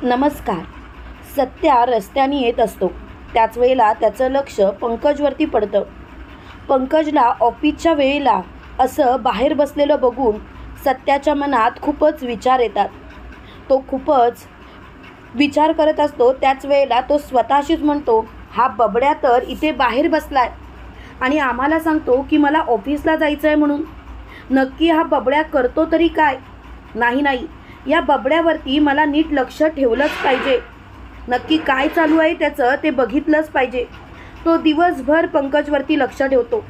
नमस्कार. सत्या रस्त्याने येत असतो. त्याच वेळेला त्याचं लक्ष पंकजवरती पडतं. पंकजला ऑफिसच्या वेळेला असं बाहेर बसलेलं बघून सत्याच्या मनात खूपच विचार येतात. तो खूपच विचार करत असतो. त्याच वेळेला तो स्वतःशीच म्हणतो, हा बबड्या तर इथे बाहेर बसलाय आणि आम्हाला सांगतो की मला ऑफिसला जायचं आहे म्हणून. नक्की हा बबड्या करतो तरी काय? नाही, या बबड्यावरती मला नीट लक्ष ठेवलंच पाहिजे. नक्की काय चालू आहे त्याचं ते बघितलंच पाहिजे. तो दिवसभर पंकजवरती लक्ष ठेवतो,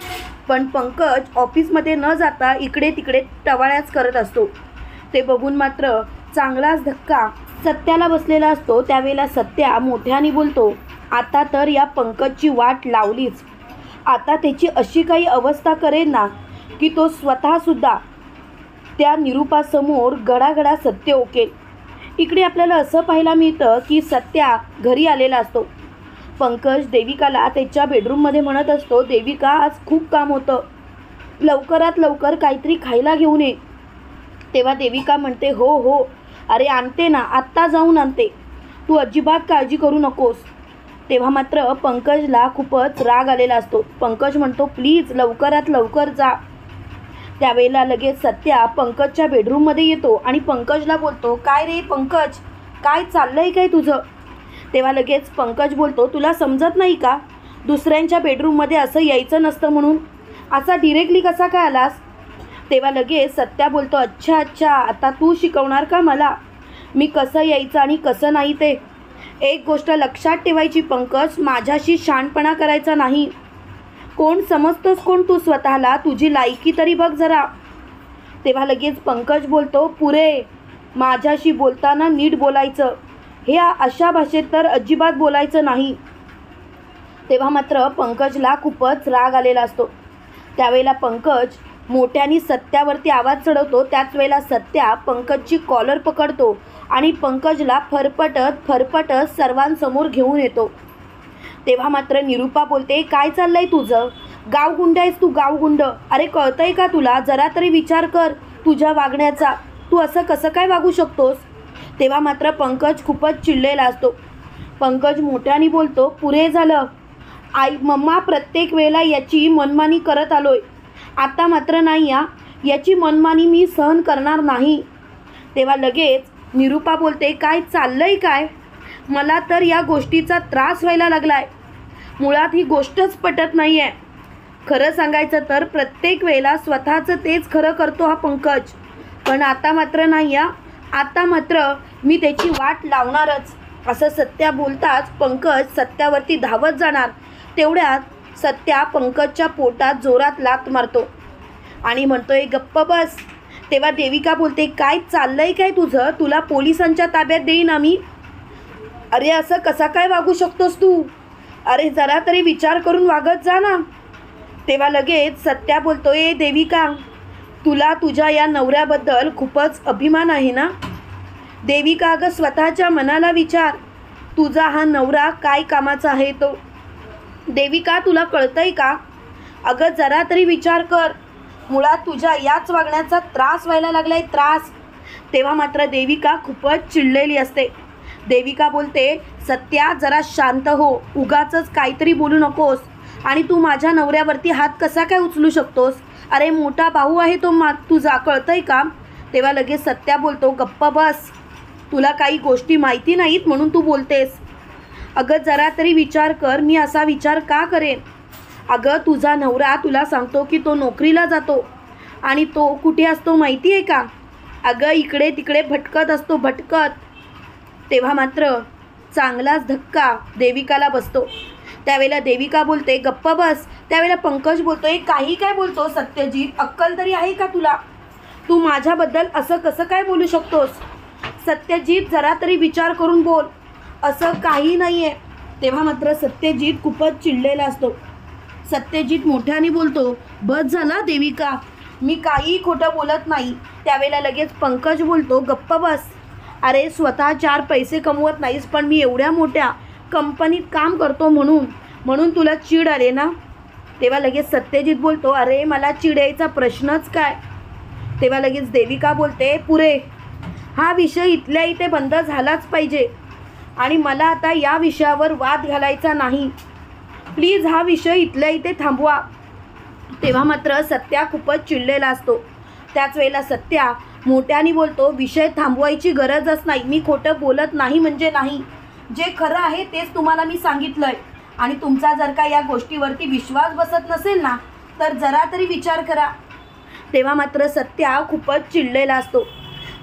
पण पंकज ऑफिसमध्ये न जाता इकडे तिकडे टवाळ्याच करत असतो. ते बघून मात्र चांगलाच धक्का सत्याला बसलेला असतो. त्यावेळेला सत्या मोठ्याने बोलतो, आता तर या पंकजची वाट लावलीच. आता त्याची अशी काही अवस्था करेन ना की तो स्वतःसुद्धा त्या निरूपासमोर गडागडा सत्य ओकेल. इकडे आपल्याला असं पाहायला मिळतं की सत्या घरी आलेला असतो. पंकज देविकाला त्याच्या बेडरूममध्ये म्हणत असतो, देविका आज खूप काम होतं, लवकरात लवकर काहीतरी खायला घेऊन ये. तेव्हा देविका म्हणते, हो अरे आणते ना, आत्ता जाऊन आणते, तू अजिबात काळजी करू नकोस. तेव्हा मात्र पंकजला खूपच राग आलेला असतो. पंकज म्हणतो, प्लीज लवकरात लवकर जा. त्यावेळेला लगेच सत्या पंकजच्या बेडरूममध्ये येतो आणि पंकजला बोलतो, काय रे पंकज, काय चाललंय काय तुझं? तेव्हा लगेच पंकज बोलतो, तुला समजत नाही का, दुसऱ्यांच्या बेडरूममध्ये असं यायचं नसतं म्हणून, असा डिरेक्टली कसा काय आलास? तेव्हा लगेच सत्या बोलतो, अच्छा आता तू शिकवणार का मला मी कसं यायचं आणि कसं नाही ते. एक गोष्ट लक्षात ठेवायची पंकज, माझ्याशी शहाणपणा करायचा नाही. कोण समजतोस कोण तू स्वतःला, तुझी लायकी तरी बघ जरा. तेव्हा लगेच पंकज बोलतो, पुरे माझ्याशी बोलताना नीट बोलायचं, हे अशा भाषेत तर अजिबात बोलायचं नाही. तेव्हा मात्र पंकजला खूपच राग आलेला असतो. त्यावेळेला पंकज मोठ्याने सत्यावरती आवाज चढवतो. त्याच वेळेला सत्या पंकजची कॉलर पकडतो आणि पंकजला फरफटत सर्वांसमोर घेऊन येतो. तेव्हा मात्र निरूपा बोलते, काय चाललंय तुझं? गावगुंड आहेस तू, गावगुंड. अरे कळतंय का तुला? जरा तरी विचार कर तुझ्या वागण्याचा. तू असं कसं काय वागू शकतोस? तेव्हा मात्र पंकज खूपच चिडलेला असतो. पंकज मोठ्याने बोलतो, पुरे झालं. आई मम्मा प्रत्येक वेळेला याची मनमानी करत आलोय, आता मात्र नाही याची मनमानी मी सहन करणार नाही. तेव्हा लगेच निरूपा बोलते, काय चाललंय काय? मला तर या गोष्टीचा त्रास व्हायला लागलाय. मुळात ही गोष्टच पटत नाही आहे. खरं सांगायचं तर प्रत्येक वेळेला स्वतःचं तेच खरं करतो हा पंकज, पण आता मात्र नाही आता मात्र मी त्याची वाट लावणारच. असं सत्या बोलताच पंकज सत्यावरती धावत जाणार. तेवढ्यात सत्या पंकजच्या पोटात जोरात लाथ मारतो आणि म्हणतोय, गप्प बस. तेव्हा देविका बोलते, काय चाललंय काय तुझं? तुला पोलिसांच्या ताब्यात देईन आम्ही. अरे असं कसा काय वागू शकतोस तू? अरे जरा तरी विचार करून वागत जा ना. तेव्हा लगेच सत्या बोलतोय, देविका तुला तुझ्या या नवऱ्याबद्दल खूपच अभिमान आहे ना? देविका अगं स्वतःच्या मनाला विचार, तुझा हा नवरा काय कामाचा आहे तो? देविका तुला कळतंय का? अगं जरा तरी विचार कर. मुळात तुझ्या याच वागण्याचा त्रास व्हायला लागलाय, त्रास. तेव्हा मात्र देविका खूपच चिडलेली असते. देविका बोलते, सत्या जरा शांत हो, उगाचच काहीतरी बोलू नकोस. आणि तू माझ्या नवऱ्यावरती हात कसा काय उचलू शकतोस? अरे मोठा भाऊ आहे तो तुझा, कळतंय का? तेव्हा लगेच सत्या बोलतो, गप्प बस. तुला काही गोष्टी माहिती नाहीत म्हणून तू बोलतेस. अगं जरा तरी विचार कर, मी असा विचार का करेन? अगं तुझा नवरा तुला सांगतो की तो नोकरीला जातो आणि तो कुठे असतो माहिती आहे का? अगं इकडे तिकडे भटकत असतो, भटकत. तेव्हा मात्र चांगलाच धक्का देविकाला बसतो. त्यावेळेला देविका बोलते, गप्प बस. त्यावेळेला पंकज बोलतोय, काही काय बोलतो सत्यजित, अक्कल तरी आहे का तुला? तू माझ्याबद्दल असं कसं काय बोलू शकतोस? सत्यजित जरा तरी विचार करून बोल, असं काही नाही आहे. तेव्हा मात्र सत्यजित खूपच चिडलेला असतो. सत्यजित मोठ्याने बोलतो, बस झाला देविका, मी काही खोटं बोलत नाही. त्यावेळेला लगेच पंकज बोलतो, गप्प बस. अरे स्वतः 4 पैसे कमवत नाहीस, पण मी एवढ्या मोठ्या कंपनीत काम करतो म्हणून तुला चीड आले ना? तेव्हा लगेच सत्यजित बोलतो, अरे मला चिडायचा प्रश्नच काय? तेव्हा लगेच देविका बोलते, पुरे हा विषय इथल्या इथे बंद झालाच पाहिजे आणि मला आता या विषयावर वाद घालायचा नाही. प्लीज हा विषय इथल्या इथे थांबवा. तेव्हा मात्र सत्या खूपच चिडलेला असतो. त्याच वेळेला सत्या मोठ्याने बोलतो, विषय थांबवायची गरजच नाही. मी खोटं बोलत नाही म्हणजे नाही. जे खरं आहे तेच तुम्हाला मी सांगितलं आहे आणि तुमचा जर का या गोष्टीवरती विश्वास बसत नसेल ना तर जरा तरी विचार करा. तेव्हा मात्र सत्या खूपच चिडलेला असतो.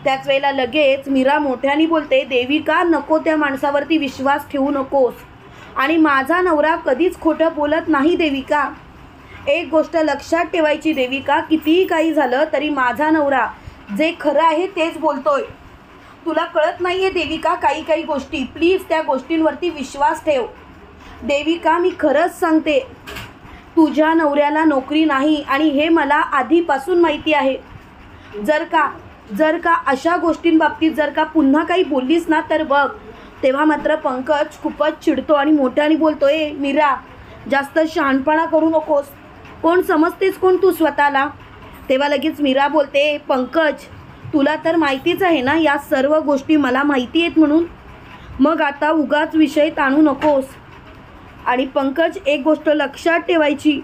त्याच वेळेला लगेच मीरा मोठ्याने बोलते, देविका नको त्या माणसावरती विश्वास ठेवू नकोस आणि माझा नवरा कधीच खोटं बोलत नाही देविका. एक गोष्ट लक्षात ठेवायची देविका, कितीही काही झालं तरी माझा नवरा जे खरं आहे तेच बोलतोय. तुला कळत नाही आहे देविका काही गोष्टी. प्लीज त्या गोष्टींवरती विश्वास ठेव. देविका मी खरंच सांगते, तुझ्या नवऱ्याला नोकरी नाही आणि हे मला आधीपासून माहिती आहे. जर का अशा गोष्टींबाबतीत जर का पुन्हा काही बोललीस ना तर बघ. तेव्हा मात्र पंकज खूपच चिडतो आणि मोठ्याने बोलतो, ए मीरा जास्त शहाणपणा करू नकोस. कोण समजतेस कोण तू स्वतःला. तेव्हा लगेच मीरा बोलते, पंकज तुला तर माहितीच आहे ना या सर्व गोष्टी मला माहिती आहेत म्हणून. मग आता उगाच विषय ताणू नकोस. आणि पंकज एक गोष्ट लक्षात ठेवायची,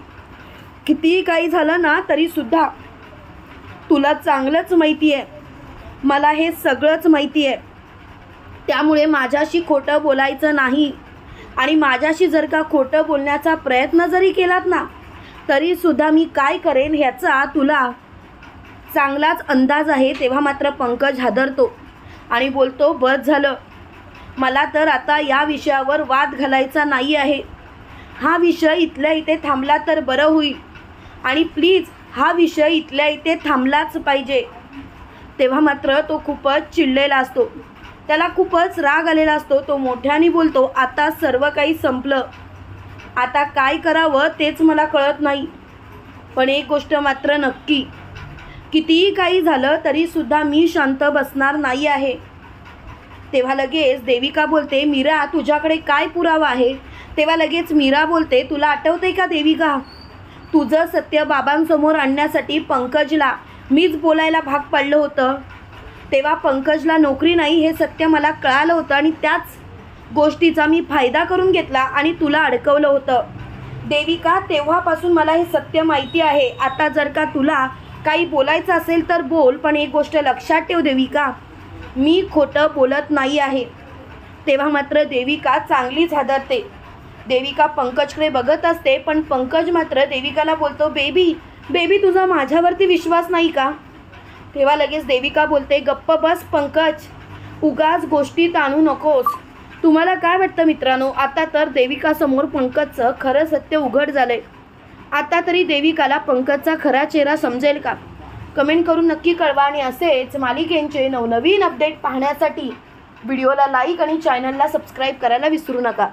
कितीही काही झालं ना तरीसुद्धा तुला चांगलंच माहिती आहे, मला हे सगळंच माहिती आहे. त्यामुळे माझ्याशी खोटं बोलायचं नाही आणि माझ्याशी जर का खोटं बोलण्याचा प्रयत्न जरी केलात ना तरीसुद्धा मी काय करेन ह्याचा तुला चांगलाच अंदाज आहे. तेव्हा मात्र पंकज हादरतो आणि बोलतो, बस झालं, मला तर आता या विषयावर वाद घालायचा नाही आहे. हा विषय इथल्या इथे थांबला तर बरं होईल आणि प्लीज हा विषय इथल्या इथे थांबलाच पाहिजे. तेव्हा मात्र तो खूपच चिडलेला असतो. त्याला खूपच राग आलेला असतो. तो मोठ्याने बोलतो, आता सर्व काही संपलं, आता काय करावं तेच मला कळत नाही. पण एक गोष्ट मात्र नक्की, कितीही काही झालं तरीसुद्धा मी शांत बसणार नाही आहे. तेव्हा लगेच देविका बोलते, मीरा तुझ्याकडे काय पुरावा आहे. तेव्हा लगेच मीरा बोलते, तुला आठवते का देविका, तुझं सत्य बाबांसमोर आणण्यासाठी पंकजला मीच बोलायला भाग पाडलं होतं. तेव्हा पंकजला नोकरी नाही हे सत्य मला कळालं होतं आणि त्याच गोष्टीचा मी फायदा करून घेतला आणि तुला अडकवलं होतं. देविका तेव्हापासून मला हे सत्य माहिती आहे. आता जर का तुला काही बोलायचं असेल तर बोल, पण एक गोष्ट लक्षात ठेव देविका, मी खोटं बोलत नाही आहे. तेव्हा मात्र देविका चांगलीच हादरते. देविका पंकजकडे बघत असते पण पंकज मात्र देविकाला बोलतो, बेबी तुझा माझ्यावरती विश्वास नाही का. तेव्हा लगेच देविका बोलते, गप्प बस पंकज, उगाच गोष्टी ताणू नकोस. तुम्हाला काय वाटतं मित्रांनो, आता तर देविकासमोर पंकजचं खरं सत्य उघड झालंय. आता तरी देविकाला पंकजचा खरा चेहरा समजेल का. कमेंट करून नक्की कळवा आणि असेच मालिकेंचे नवनवीन अपडेट पाहण्यासाठी व्हिडिओला लाईक आणि चॅनलला सबस्क्राईब करायला विसरू नका.